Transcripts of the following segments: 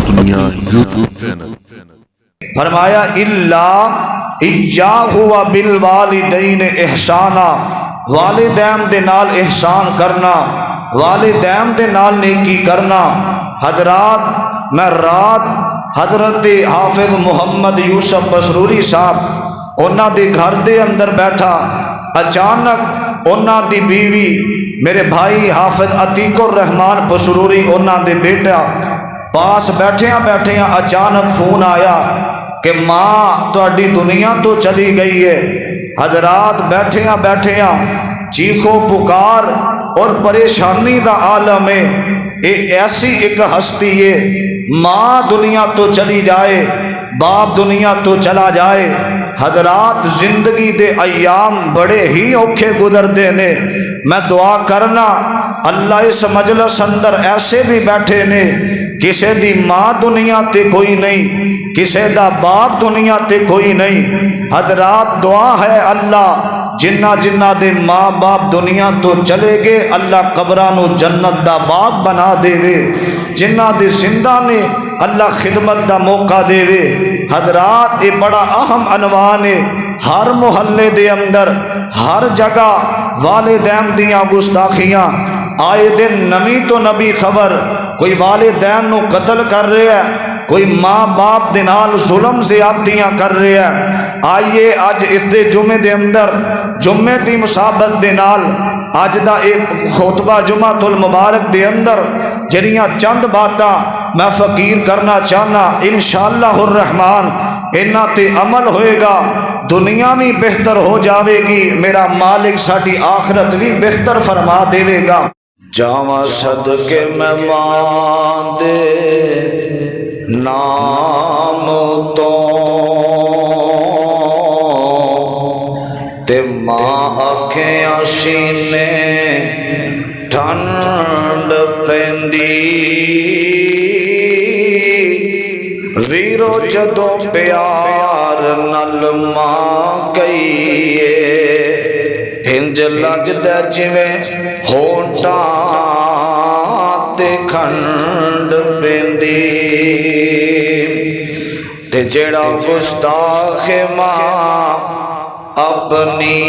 دنیا YouTube channel. فرمایا الا ایاہ و بالوالدین احسانا، والدین دے نال احسان کرنا، والدین دے نال نیکی کرنا۔ حضرات میں رات حضرت حافظ محمد یوسف بسروری صاحب انہاں دے گھر دے اندر بیٹھا، اچانک انہاں دی بیوی میرے بھائی حافظ عتیق الرحمان بسروری انہاں دے بیٹا پاس بیٹھیاں بیٹھیاں اچانک فون آیا کہ ماں تہاڈی دنیا تو چلی گئی ہے۔ حضرات بیٹھیاں بیٹھیاں چیخو پکار اور پریشانی دا عالم ہے، ایسی ایک ہستی ہے، ماں دنیا تو چلی جائے، باپ دنیا تو چلا جائے۔ حضرات زندگی دے ایام بڑے ہی اوکھے گزردے نے۔ میں دعا کرنا اللہ اس مجلس اندر ایسے بھی بیٹھے نے کسے دی ماں دنیا تے کوئی نہیں، کسے دا باپ دنیا تے کوئی نہیں۔ حضرات دعا ہے اللہ جنہ دے ماں باپ دنیا تو چلے گے اللہ قبرانو جنت دا باغ بنا دے وے، جنہ دے زندہ نے اللہ خدمت دا موقع دے وے۔ حضرات یہ بڑا اہم عنوان ہے، ہر محلے دے اندر ہر جگہ والدین دیاں گستاخیاں، آئے دن نمی تو نبی خبر، کوئی والدین نو قتل کر رہا ہے، کوئی ماں باپ دے نال ظلم زیادتیاں کر رہا ہے۔ آئیے اج اس دے جمعے دے اندر جمعے دی مسابقت دے نال اج دا ایک خطبہ جمعۃ المبارک دے اندر جڑیاں چند باتاں میں فقیر کرنا چاہنا، انشاءاللہ الرحمن انہاں تے عمل ہوئے گا، دنیا بھی بہتر ہو جاوے گی، میرا مالک ساڈی آخرت بھی بہتر فرما دے گا۔ جاواں صدقے میں ماں دے نام تو تے ماں آکھیاں سینے ٹھنڈ پیندی، ویرو جدو پیار نل ماں گئی ہنج لگدا جویں ہونٹاں تے کھنڈ پیندی، تے جڑا گستاخ ماں اپنی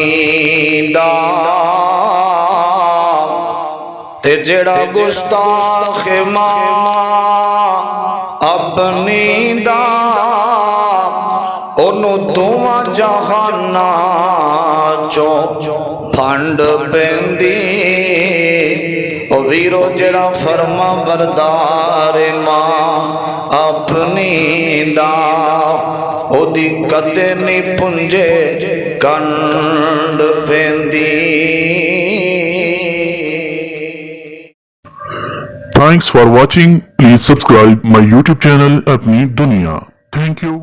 دا، تے جڑا گستاخ ماں اپنی دا، انہوں دوواں جہاناں چوں پھنڈ پیندی۔ او ویرو جڑا فرما بردار ماں اپنی دا، او دی کدے نہیں پنجے کنڈ پیندی۔ Thanks for watching. Please subscribe my YouTube channel اپنی دنیا. Thank you.